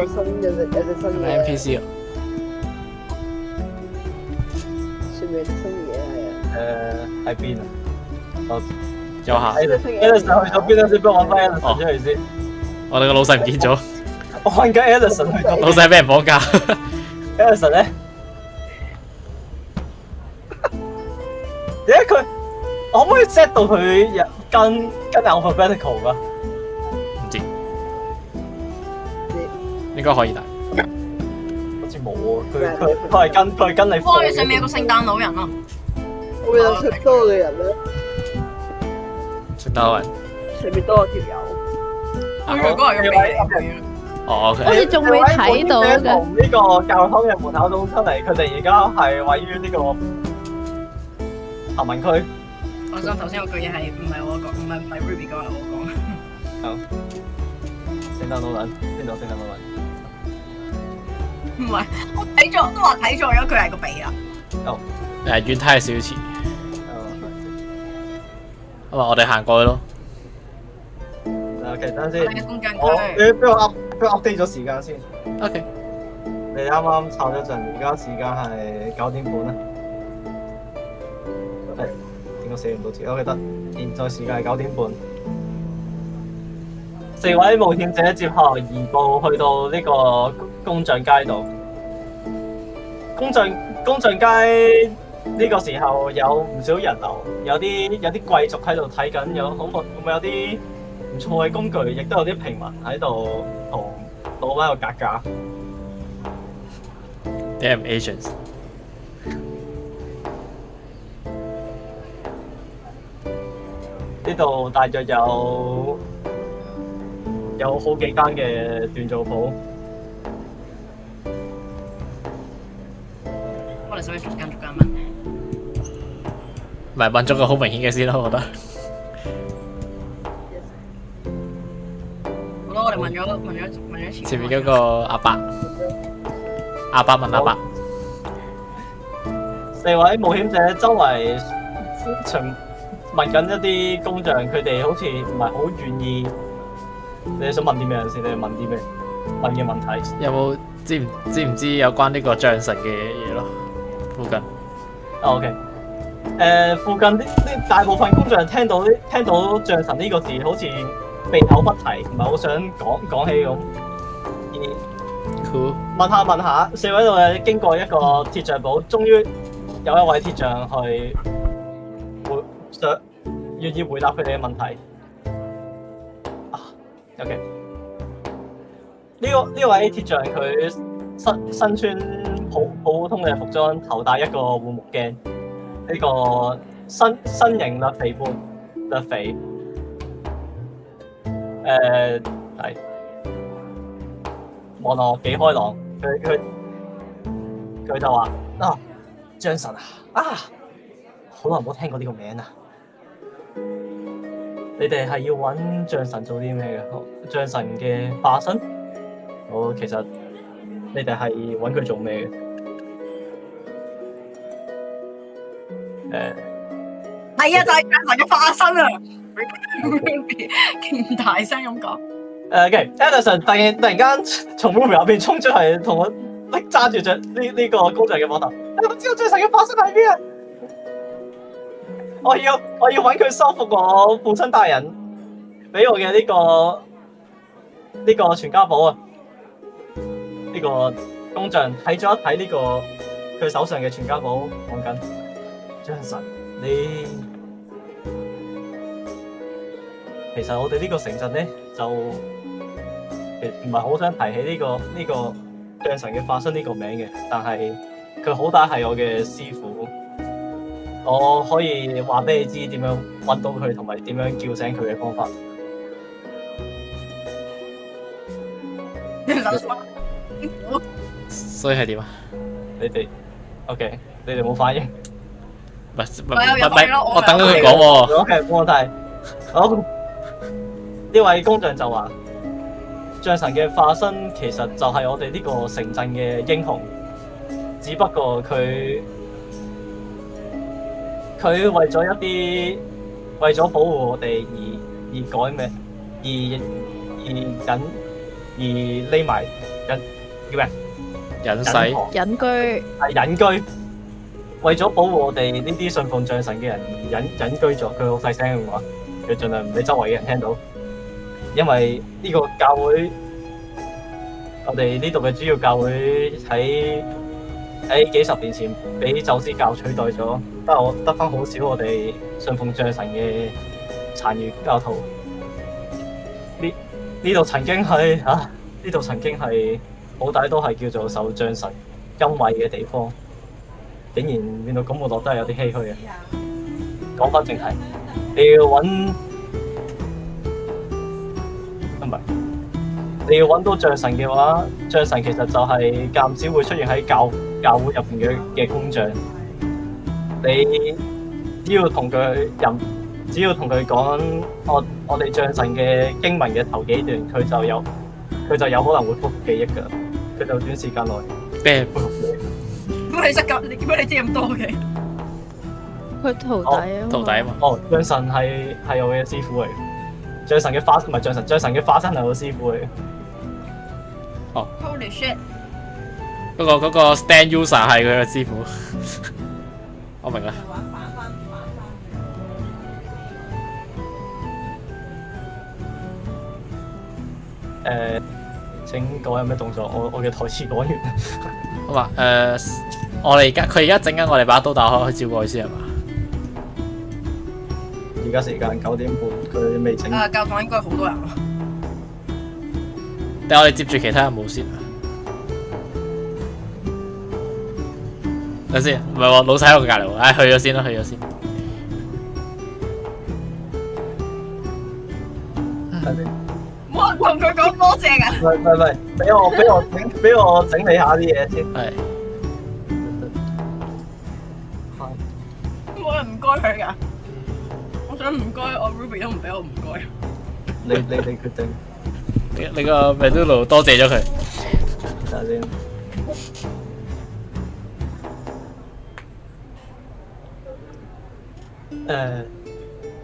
個新有隻新嘢 NPC 啊，算唔算新嘢係啊？喺邊啊？我有下， Ellison 去咗邊啊？先幫我揾翻 Ellison 出嚟先。我哋個老細唔見咗，我揾緊 Ellison 去咗。老細俾人綁架。Ellison 咧？點解佢？我可唔可以 set 到佢跟 alphabetical 噶？唔知，應該可以但好似冇喎，佢係跟你。哇！上面有個聖誕老人啊！會有出多嘅人咧，聖誕老人。上面多咗條友。我以為嗰個係個鼻嚟哦好似仲未睇到嘅。從呢個教堂嘅門口度出嚟，佢哋而家係位於呢個行民區。我想頭先嗰句嘢係唔係我講，唔係 Ruby 講，係我講。好，聖誕老人邊度？聖誕老人唔係，我睇錯，都話睇錯咗，佢係個鼻啊！遠睇係小池，咁啊我哋行過去咯。其實等陣先，我哋嘅工匠我區。俾我 update 咗時間先。 OK，你啱啱抄咗陣，而家時間係9點半啦。係點解寫唔到字？我記得現在時間係9點半。4位冒險者接後移步去到呢個工匠街度。工匠街呢個時候有唔少人流，有啲貴族喺度睇緊，會唔會有啲唔錯嘅工具，亦都有啲平民喺度同老闆喺度格價。Damn Asians！呢度大約有好幾間嘅鍛造鋪。我哋使唔使逐間問？唔係問咗個好明顯嘅先咯，我覺得。好啦，我哋問咗一次。前面嗰個阿伯問阿伯。 4位冒險者周圍巡問緊一啲工匠，佢哋好似唔係好願意。你哋想問啲咩先？你哋問啲咩？問嘅問題有冇知唔知有關呢個將神嘅嘢咯？附近。OK。附近啲大部分工匠聽到將神呢個字，好似避口不提，唔係好想講起咁。Cool。問下，4位度嘅經過一個鐵匠鋪，終於有一位鐵匠去願意回答佢哋嘅問題。OK。呢位鐵匠佢身穿普通嘅服裝，頭戴一個護目鏡。呢個身形略肥胖，略肥。係。望落幾開朗，佢就話將神好耐冇聽過呢個名啊！你哋係要揾將神做啲咩嘅？將神嘅化身？其實你哋係揾佢做咩嘅？係啊，就係將神嘅化身啊！勁大聲咁講。Ellison 突然間從 room 入邊衝出嚟，同我揸住呢個工匠嘅膊頭。你唔知道將神嘅化身喺邊啊？我要揾佢收復我父親大人俾我嘅呢個全家寶啊！呢個工匠睇咗一睇呢個佢手上嘅全家寶，講緊將神，你其實我哋呢個城鎮咧就唔係好想提起呢個將神嘅化身呢個名嘅，但係佢好歹係我嘅師傅，我可以話俾你知點樣揾到佢同埋點樣叫醒佢嘅方法。所以係點啊？你哋 OK，你哋冇反應。唔係，我等緊佢講喎。OK，冇問題。好，呢位工匠就話：將神嘅化身其實就係我哋呢個城鎮嘅英雄，只不過佢為咗保護我哋而改名，而匿埋叫咩？隱世隱隱居係隱居，為咗保護我哋呢啲信奉象神嘅人而隱居咗。佢好細聲咁話，佢盡量唔俾周圍嘅人聽到，因為呢個教會，我哋呢度嘅主要教會喺幾十年前俾宙斯教取代咗，得翻好少我哋信奉象神嘅殘餘教徒。呢度曾經係呢度曾經係好大都係叫做受象神恩惠嘅地方，竟然變到咁，我覺得係有啲唏噓啊！講翻正題，你要揾到象神嘅話，象神其實就係間唔時會出現喺教會入邊嘅工匠。你只要同佢講我哋象神嘅經文嘅頭幾段，佢就有可能會復記憶㗎，佢就短時間內咩？咁你識咁？點解你知咁多嘅？佢徒弟啊，徒弟啊嘛。哦，象神係我嘅師傅嚟，象神嘅化唔係象神嘅化身係我師傅嚟。Holy shit！嗰個 stand user 係佢嘅師傅，我明啦。請講有咩動作？我嘅台詞講完。好嘛，佢而家整緊我哋把刀打開，照過去先係嘛？而家時間9點半，佢未整。教堂應該好多人喎。但係我哋接住其他任務先。等先，唔係喎，老細喺我隔離喎，去咗先啦，去咗先。冇人同佢講多謝㗎。唔係，俾我整理下啲嘢先。係。冇人唔該佢㗎。我想唔該，我 Ruby 都唔俾我唔該。你決定。你個 Medulo 多謝咗佢。睇下先。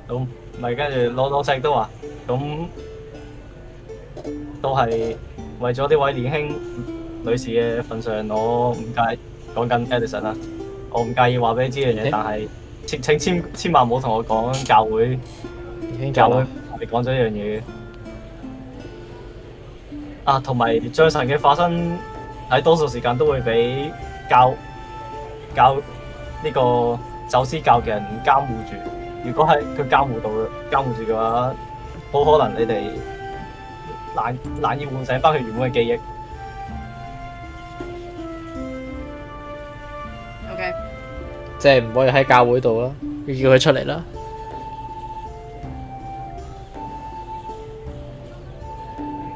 咁唔係跟住老細都話，咁都係為咗呢位年輕女士嘅份上，我唔介講緊 Edison 啦，我唔介意話俾你知樣嘢，但係請千萬唔好同我講教會你講咗一樣嘢啊，同埋象神嘅化身喺多數時間都會俾教呢個宙斯教嘅人監護住。如果係佢監護住嘅話，好可能你哋難以喚醒翻佢原本嘅記憶。OK，即係唔可以喺教會度啦，要叫佢出嚟啦。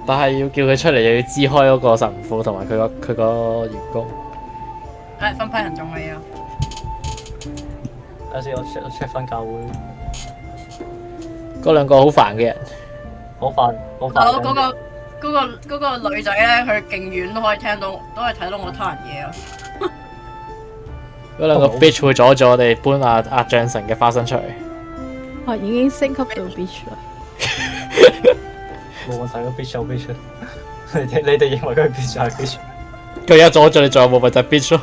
但係要叫佢出嚟，又要支開嗰個神父同埋佢個員工。分批行動嘅要。等陣先，我 check 翻教會。嗰兩個好煩嘅人。好煩。大佬嗰個女仔咧，佢勁遠都可以聽到，都可以睇到我他人嘢啊！嗰兩個 bitch 會阻住我哋搬阿象神嘅花生出嚟。我已經升級到 bitch 啦。冇問題咯 ，bitch 有 bitch。你哋認為佢係 bitch 就係 bitch。佢而家阻住你，仲有冇咪就係 bitch 咯？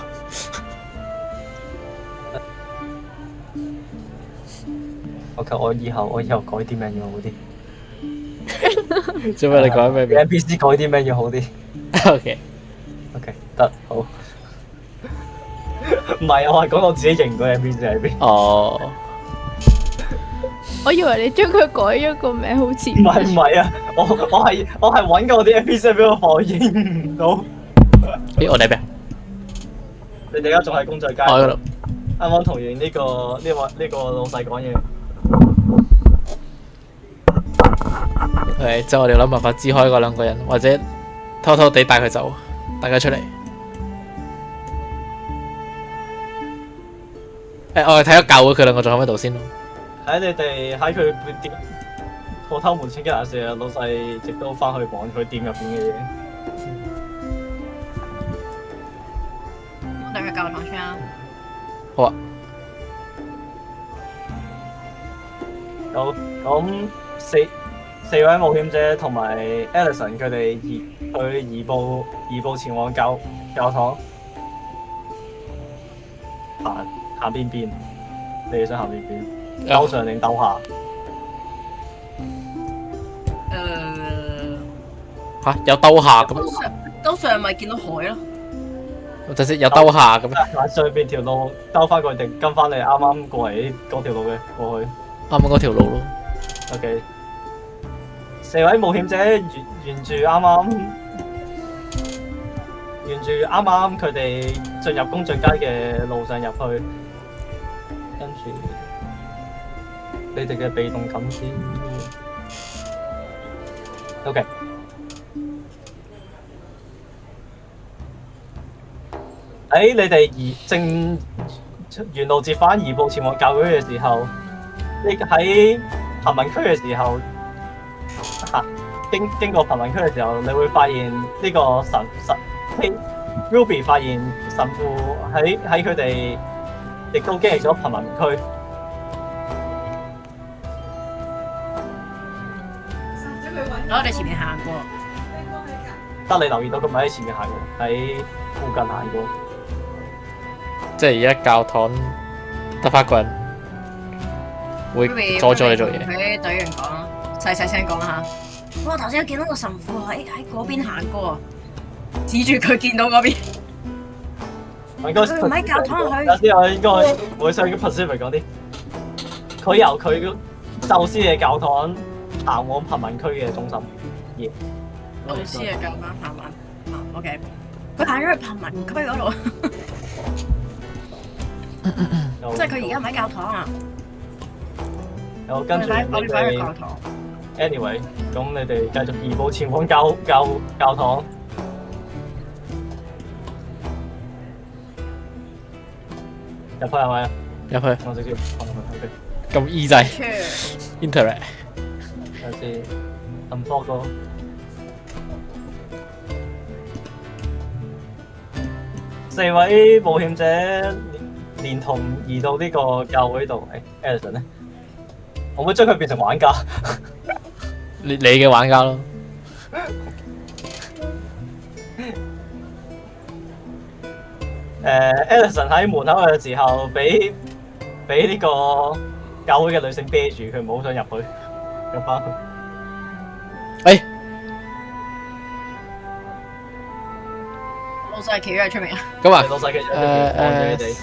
我以後改啲名要好啲。做咩你改咩名 ？NPC 改啲名要好啲。OK，得好。唔係，我係講我自己認個 NPC 喺邊。哦。我以為你將佢改咗個名，好似唔係啊！我係揾緊我啲 NPC 俾我放，認唔到。咦？我哋邊？你哋而家仲喺公仔街？我喺度。啱啱同完呢個老細講嘢。係，即係我哋諗辦法支開嗰兩個人，或者偷偷地帶佢走，帶佢出嚟。我哋睇下教會佢兩個仲喺唔喺度先咯。喺你哋喺佢店鋪頭門清一下時，老細直都翻去望佢店入邊嘅嘢。我哋去教堂先啊！好啊。好，咁四位冒險者同埋 Ellison 佢哋佢移步前往教堂。行邊邊？你哋想行邊邊？兜上定兜下？有兜下咁，兜上咪見到海咯。就係有兜下咁。喺上邊條路兜翻過去定跟翻你啱啱過嚟嗰條路嘅過去？啱啱嗰條路咯。OK， 4位冒險者沿住啱佢哋進入工匠街嘅路上入去，跟住你哋嘅被動感先。OK。喺你哋正沿路折返移步前往教會嘅時候，你喺貧民區嘅時候，經過貧民區嘅時候，你會發現呢個Ruby 發現神父喺佢哋亦都經歷咗貧民區。我哋前面行過，得你留意到佢咪喺前面行過，喺附近行過。即係而家教堂得翻個人，會阻咗你做嘢。佢對人講，細聲講啦嚇。我頭先見到個神父喺嗰邊行過，指住佢見到嗰邊。佢唔喺教堂去。有時我應該會想跟 Pacific 講啲。佢由佢宙斯嘅教堂行往貧民區嘅中心。宙斯嘅教堂行往，OK。佢行咗去貧民區嗰度。即係佢而家唔喺教堂啊！又跟住我哋翻去教堂。Anyway， 咁你哋繼續移步前往教堂。入去係咪啊？入去。我直接OK。咁 E 仔 interact。睇先 unlock 咯。4位冒險者連同移到呢個教會度。Edison 咧，可唔可以將佢變成玩家？你嘅玩家咯。Edison 喺門口嘅時候，俾呢個教會嘅女性啤住，佢唔好想入去，入翻去。老細企咗喺出面啊！咁啊，老細企咗喺出面望住你哋。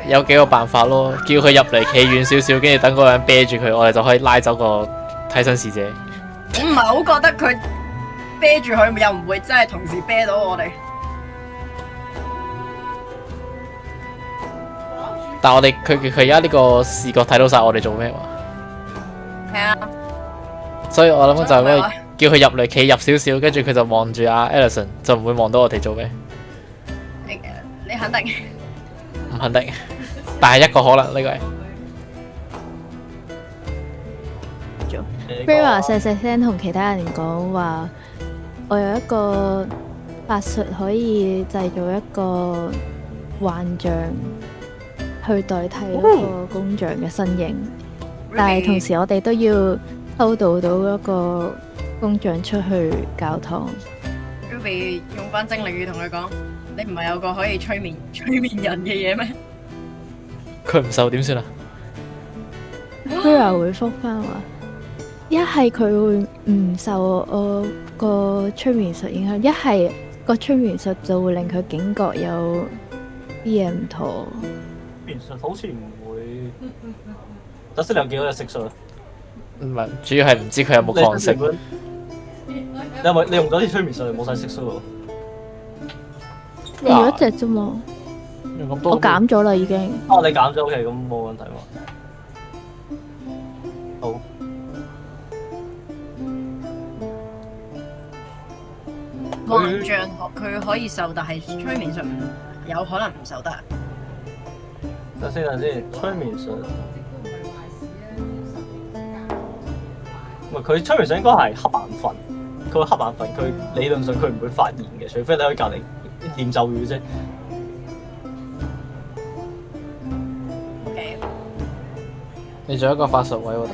有幾個辦法咯，叫佢入嚟企遠少少，跟住等嗰個人啤住佢，我哋就可以拉走個替身使者。我唔係好覺得佢啤住佢，又唔會真係同時啤到我哋。但係我哋佢而家呢個視覺睇到晒我哋做咩嘛？係啊。所以我諗就係嗰個叫佢入嚟企入少少，跟住佢就望住阿 Ellison， 就唔會望到我哋做咩。你肯定？唔肯定，但係一個可能呢個係。Vera 細細聲同其他人講話，我有一個法術可以製造一個幻象，去代替嗰個工匠嘅身形，但係同時我哋都要偷渡到嗰個工匠出去教堂。Ruby 用翻精靈語同佢講：你唔係有個可以催眠人嘅嘢咩？佢唔受點算啊 Vera 回覆翻話：一係佢會唔受我個催眠術影響，一係個催眠術就會令佢警覺有啲嘢唔妥。催眠術好似唔會。等先，你有幾多隻色術啊？唔係，主要係唔知佢有冇抗性。你用咗啲催眠術，冇晒色術喎。你用一隻啫嘛，我減咗啦已經。哦，你減咗 OK， 咁冇問題喎。好。幻象佢可以受，但係催眠術有可能唔受得。等先，催眠術。唔係，佢催眠術應該係瞌眼瞓。佢瞌眼瞓，佢理論上佢唔會發現嘅，除非你喺隔離念咒語啫。你仲有一個法術位喎，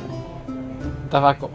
得翻一個。